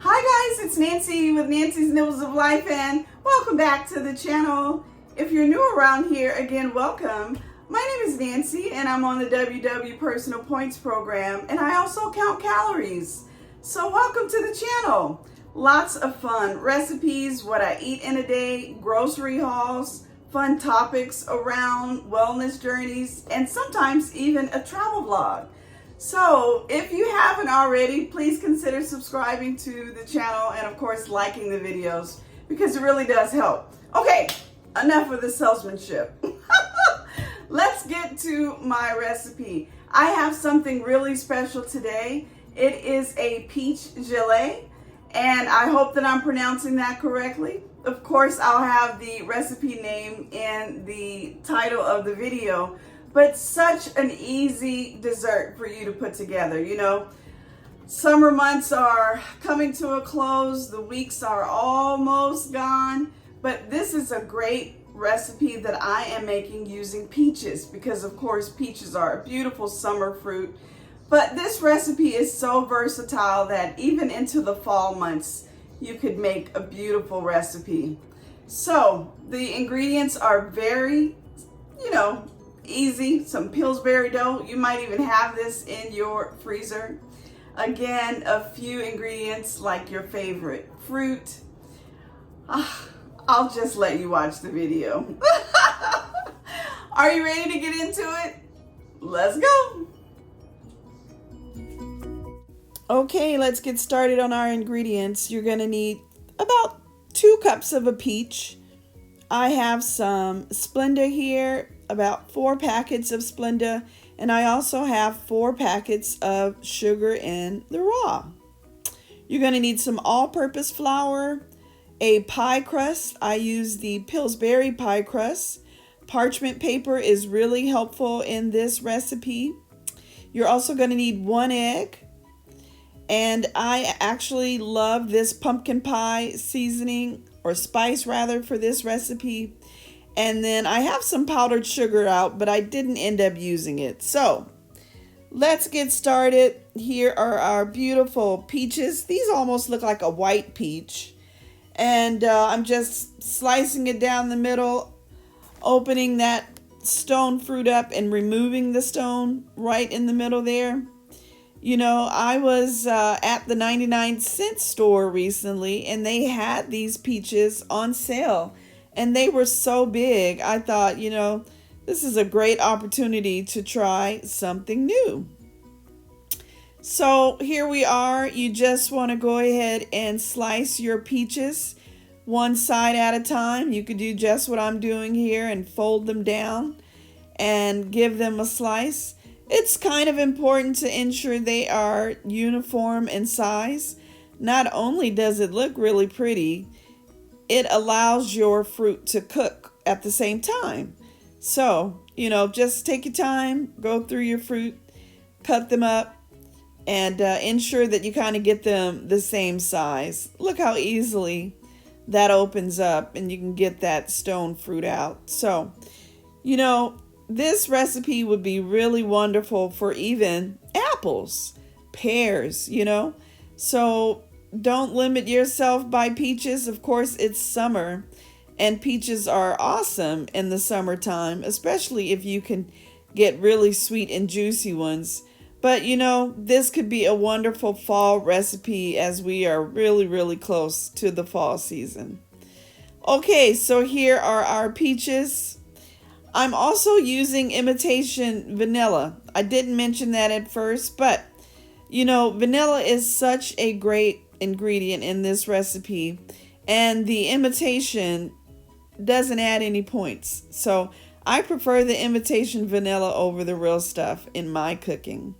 Hi guys, it's Nancy with Nancy's Nibbles of Life and welcome back to the channel. If you're new around here, again, welcome. My name is Nancy and I'm on the WW Personal Points program and I also count calories. So welcome to the channel. Lots of fun recipes, what I eat in a day, grocery hauls, fun topics around wellness journeys, and sometimes even a travel vlog. So if you haven't already, please consider subscribing to the channel and of course liking the videos because it really does help. Okay, enough of the salesmanship. Let's get to my recipe. I have something really special today. It is a peach gelée and I hope that I'm pronouncing that correctly. Of course, I'll have the recipe name in the title of the video. But such an easy dessert for you to put together. You know, summer months are coming to a close. The weeks are almost gone. But this is a great recipe that I am making using peaches because, of course, peaches are a beautiful summer fruit. But this recipe is so versatile that even into the fall months, you could make a beautiful recipe. So the ingredients are very, easy. Some Pillsbury dough. You might even have this in your freezer. Again, a few ingredients like your favorite fruit. I'll just let you watch the video. Are you ready to get into it? Let's go. Okay, let's get started on our ingredients. You're going to need about 2 cups of a peach. I have some Splenda here, about 4 packets of Splenda, and I also have 4 packets of sugar in the raw. You're going to need some all-purpose flour, a pie crust. I use the Pillsbury pie crust. Parchment paper is really helpful in this recipe. You're also going to need 1 egg, and I actually love this pumpkin pie seasoning, or spice rather, for this recipe. And then I have some powdered sugar out, but I didn't end up using it. So let's get started. Here are our beautiful peaches. These almost look like a white peach. And I'm just slicing it down the middle, opening that stone fruit up and removing the stone right in the middle there. You know, I was at the 99-cent store recently and they had these peaches on sale. And they were so big, I thought, this is a great opportunity to try something new. So here we are. You just want to go ahead and slice your peaches one side at a time. You could do just what I'm doing here and fold them down and give them a slice. It's kind of important to ensure they are uniform in size. Not only does it look really pretty, it allows your fruit to cook at the same time. So, just take your time, go through your fruit, cut them up, and ensure that you kind of get them the same size. Look how easily that opens up and you can get that stone fruit out. So, this recipe would be really wonderful for even apples, pears, So don't limit yourself by peaches. Of course, it's summer and peaches are awesome in the summertime, especially if you can get really sweet and juicy ones. But this could be a wonderful fall recipe as we are really, really close to the fall season. Okay, so here are our peaches. I'm also using imitation vanilla. I didn't mention that at first, but vanilla is such a great ingredient in this recipe, and the imitation doesn't add any points. So I prefer the imitation vanilla over the real stuff in my cooking.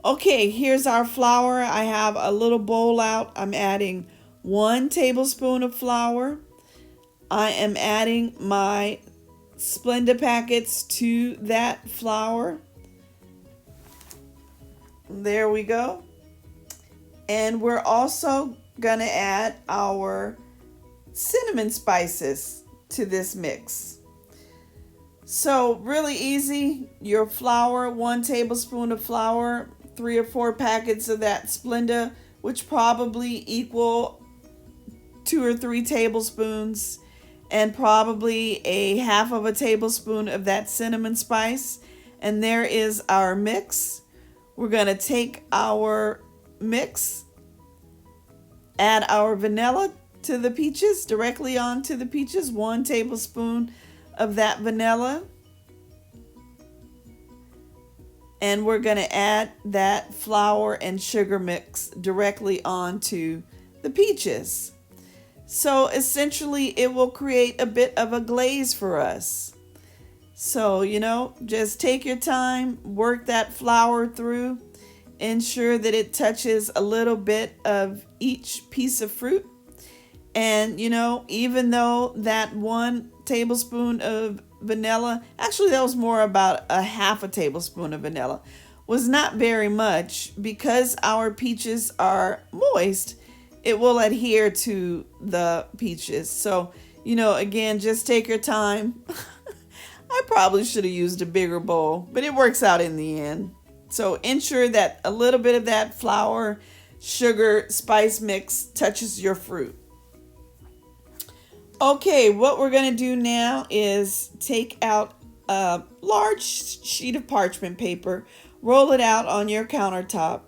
Okay, here's our flour. I have a little bowl out. I'm adding 1 tablespoon of flour. I am adding my Splenda packets to that flour. There we go. And we're also gonna add our cinnamon spices to this mix. So really easy. Your flour, 1 tablespoon of flour, 3 or 4 packets of that Splenda which probably equal 2 or 3 tablespoons, and probably a half of a tablespoon of that cinnamon spice. And there is our mix. We're going to take our mix, add our vanilla to the peaches, directly onto the peaches, 1 tablespoon of that vanilla. And we're going to add that flour and sugar mix directly onto the peaches. So essentially it will create a bit of a glaze for us. So, just take your time, work that flour through, ensure that it touches a little bit of each piece of fruit. And, even though that 1 tablespoon of vanilla, actually that was more about a half a tablespoon of vanilla, was not very much, because our peaches are moist, it will adhere to the peaches. So, again, just take your time. I probably should have used a bigger bowl, but it works out in the end. So ensure that a little bit of that flour, sugar, spice mix touches your fruit. Okay, what we're going to do now is take out a large sheet of parchment paper, roll it out on your countertop,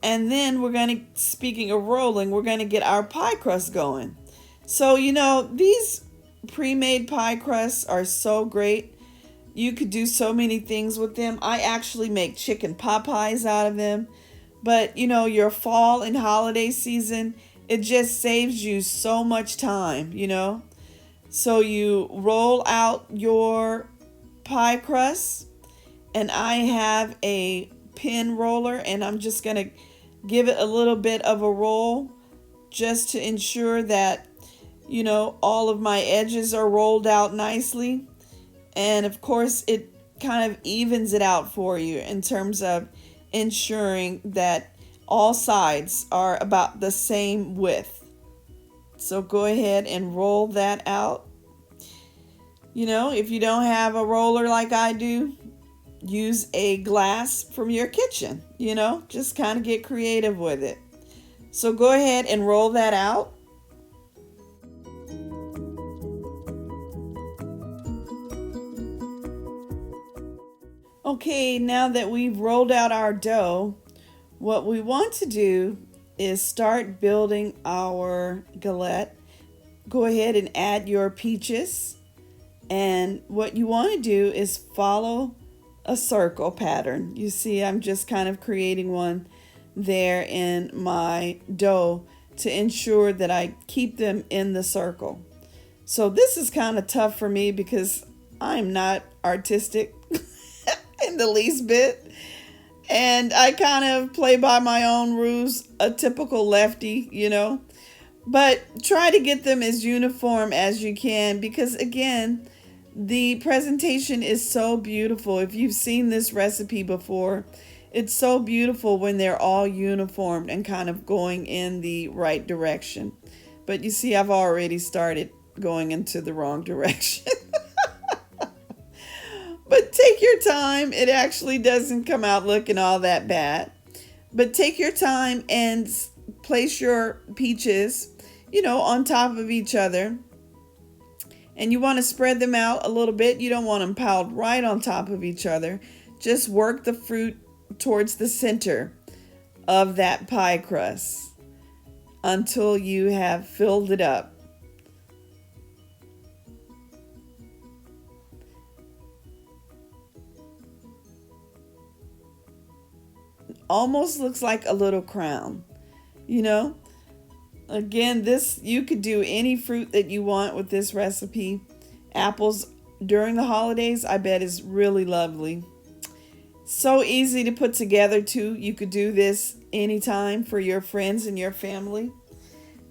and then speaking of rolling, we're going to get our pie crust going. So, these pre-made pie crusts are so great. You could do so many things with them. I actually make chicken pot pies out of them. But, your fall and holiday season, it just saves you so much time, So you roll out your pie crust, and I have a pin roller, and I'm just going to give it a little bit of a roll just to ensure that all of my edges are rolled out nicely. And of course, it kind of evens it out for you in terms of ensuring that all sides are about the same width. So go ahead and roll that out. If you don't have a roller like I do, use a glass from your kitchen, just kind of get creative with it. So go ahead and roll that out. Okay, now that we've rolled out our dough, what we want to do is start building our galette. Go ahead and add your peaches. And what you want to do is follow a circle pattern. You see, I'm just kind of creating one there in my dough to ensure that I keep them in the circle. So this is kind of tough for me because I'm not artistic in the least bit. And I kind of play by my own rules, a typical lefty, But try to get them as uniform as you can, because again, the presentation is so beautiful. If you've seen this recipe before, it's so beautiful when they're all uniformed and kind of going in the right direction. But you see, I've already started going into the wrong direction. But take your time. It actually doesn't come out looking all that bad. But take your time and place your peaches, on top of each other. And you want to spread them out a little bit. You don't want them piled right on top of each other. Just work the fruit towards the center of that pie crust until you have filled it up. Almost looks like a little crown, Again, you could do any fruit that you want with this recipe. Apples during the holidays, I bet, is really lovely. So easy to put together too. You could do this anytime for your friends and your family.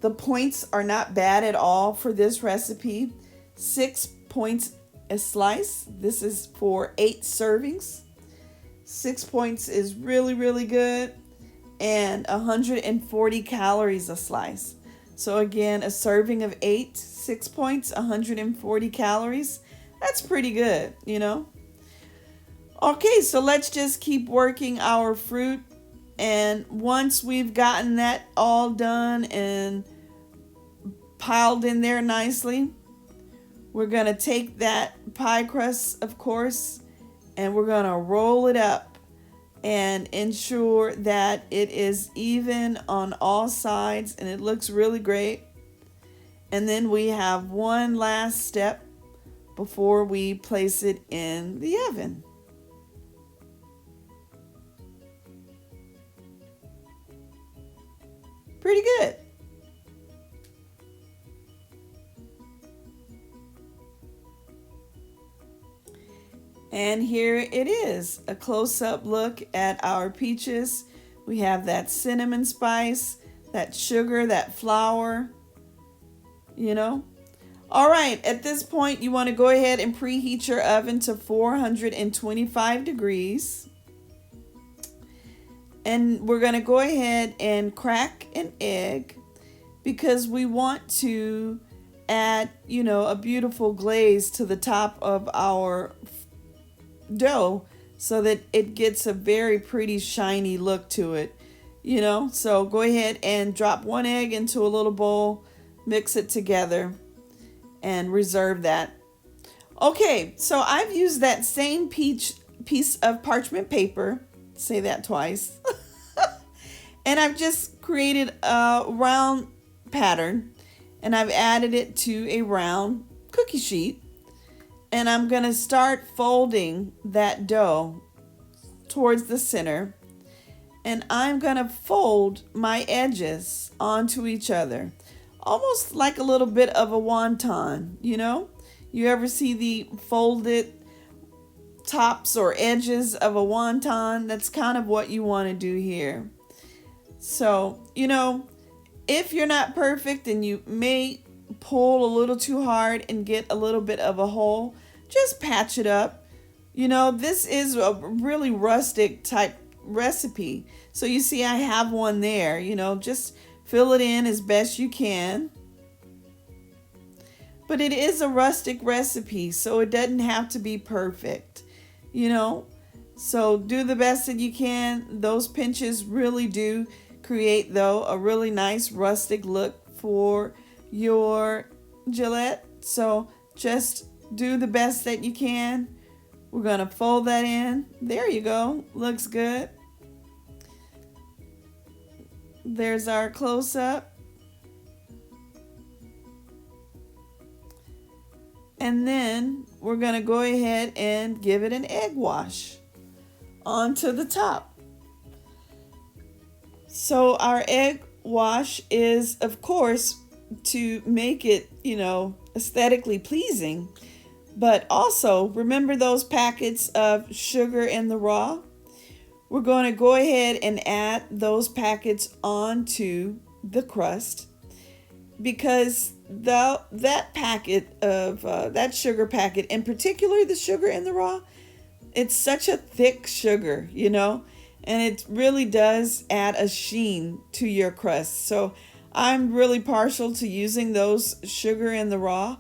The points are not bad at all for this recipe. 6 points a slice. This is for 8 servings. 6 points is really, really good. And 140 calories a slice. So again, a serving of 8, 6 points, 140 calories. That's pretty good, Okay, so let's just keep working our fruit And once we've gotten that all done and piled in there nicely, we're going to take that pie crust, of course, and we're going to roll it up and ensure that it is even on all sides and it looks really great. And then we have one last step before we place it in the oven. Pretty good. And here it is, a close-up look at our peaches. We have that cinnamon spice, that sugar, that flour, you know. All right, at this point, you want to go ahead and preheat your oven to 425 degrees. And we're going to go ahead and crack an egg because we want to add, a beautiful glaze to the top of our dough so that it gets a very pretty shiny look to it, So go ahead and drop one egg into a little bowl, mix it together, and reserve that. Okay, so I've used that same piece of parchment paper, say that twice, and I've just created a round pattern, and I've added it to a round cookie sheet, and I'm going to start folding that dough towards the center, and I'm going to fold my edges onto each other, almost like a little bit of a wonton, You ever see the folded tops or edges of a wonton? That's kind of what you want to do here. So, if you're not perfect and you may pull a little too hard and get a little bit of a hole, just patch it up. This is a really rustic type recipe. So you see I have one there, just fill it in as best you can. But it is a rustic recipe, so it doesn't have to be perfect, So do the best that you can. Those pinches really do create, though, a really nice rustic look for your Galette. So just do the best that you can. We're going to fold that in. There you go. Looks good. There's our close-up. And then we're going to go ahead and give it an egg wash onto the top. So our egg wash is, of course, to make it, aesthetically pleasing. But also, remember those packets of sugar in the raw? We're going to go ahead and add those packets onto the crust because that packet of that sugar packet, in particular the sugar in the raw, it's such a thick sugar, and it really does add a sheen to your crust. So I'm really partial to using those sugar in the raw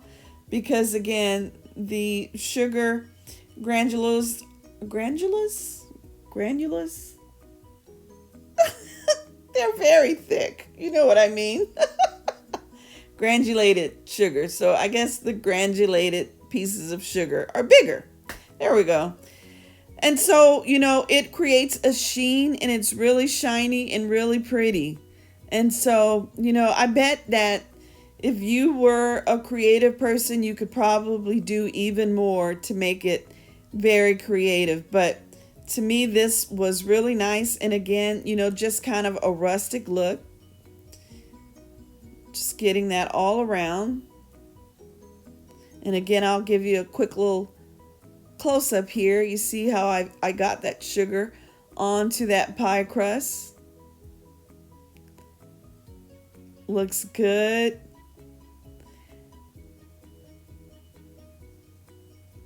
because, again, the sugar granules, they're very thick. You know what I mean? Granulated sugar. So I guess the granulated pieces of sugar are bigger. There we go. And so, it creates a sheen and it's really shiny and really pretty. And so, I bet that if you were a creative person, you could probably do even more to make it very creative. But to me, this was really nice. And again, just kind of a rustic look. Just getting that all around. And again, I'll give you a quick little close up here. You see how I got that sugar onto that pie crust. Looks good.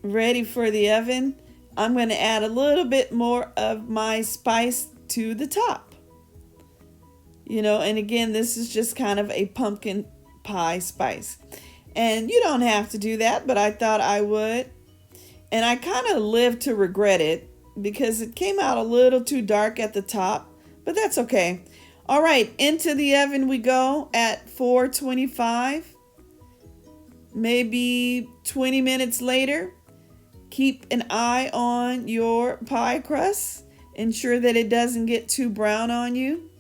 Ready for the oven. I'm going to add a little bit more of my spice to the top. And again, this is just kind of a pumpkin pie spice. And you don't have to do that, but I thought I would. And I kind of live to regret it because it came out a little too dark at the top, but that's okay. All right, into the oven we go at 425. Maybe 20 minutes later. Keep an eye on your pie crust. Ensure that it doesn't get too brown on you.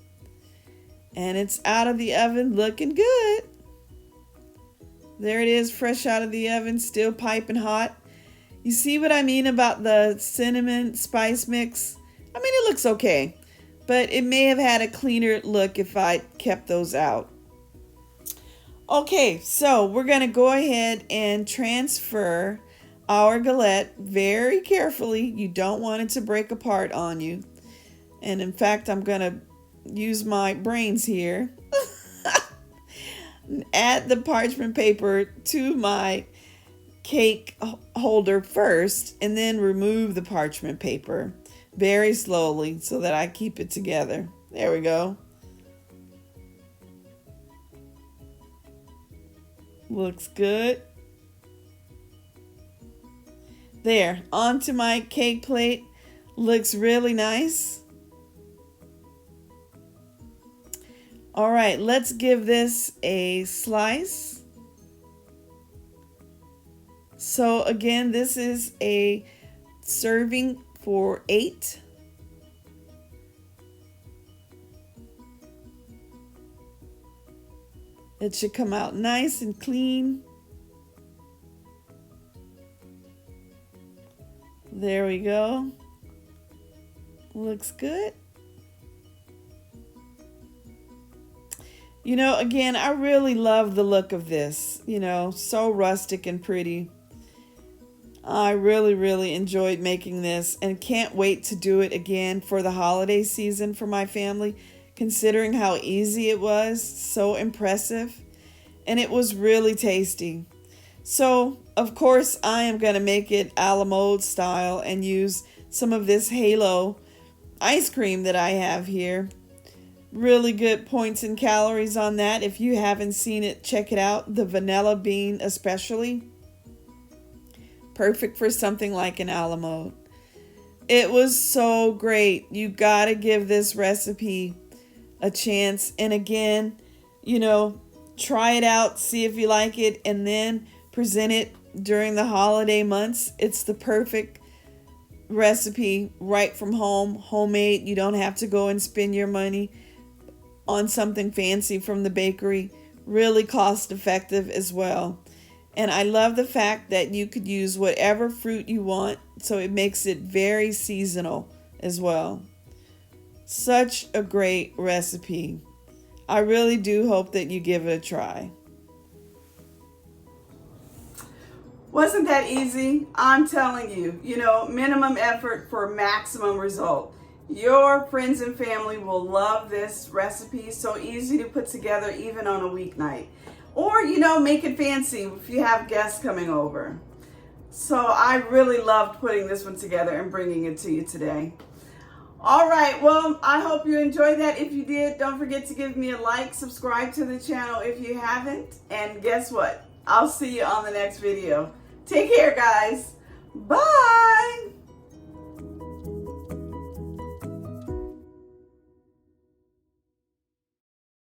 And it's out of the oven looking good. There it is, fresh out of the oven, still piping hot. You see what I mean about the cinnamon spice mix? I mean, it looks okay, but it may have had a cleaner look if I kept those out. Okay, so we're going to go ahead and transfer our galette very carefully. You don't want it to break apart on you. And in fact, I'm going to use my brains here. Add the parchment paper to my cake holder first, and then remove the parchment paper very slowly so that I keep it together. There we go. Looks good. There, onto my cake plate. Looks really nice. All right, let's give this a slice. So again, this is a serving for 8. It should come out nice and clean. There we go. Looks good. You know, again, I really love the look of this, you know, so rustic and pretty. I really enjoyed making this and can't wait to do it again for the holiday season for my family, considering how easy it was, so impressive, and it was really tasty. So, of course, I am going to make it a la mode style and use some of this Halo ice cream that I have here. Really good points and calories on that. If you haven't seen it, check it out. The vanilla bean especially. Perfect for something like an a la mode. It was so great. You gotta give this recipe a chance. And again, you know, try it out, see if you like it, and then present it during the holiday months. It's the perfect recipe right from home, homemade. You don't have to go and spend your money on something fancy from the bakery. Really cost effective as well. And I love the fact that you could use whatever fruit you want, so it makes it very seasonal as well. Such a great recipe. I really do hope that you give it a try. Wasn't that easy? I'm telling you, you know, minimum effort for maximum result. Your friends and family will love this recipe. So easy to put together even on a weeknight. Or, you know, make it fancy if you have guests coming over. So I really loved putting this one together and bringing it to you today. All right, well, I hope you enjoyed that. If you did, don't forget to give me a like, subscribe to the channel if you haven't. And guess what? I'll see you on the next video. Take care, guys. Bye.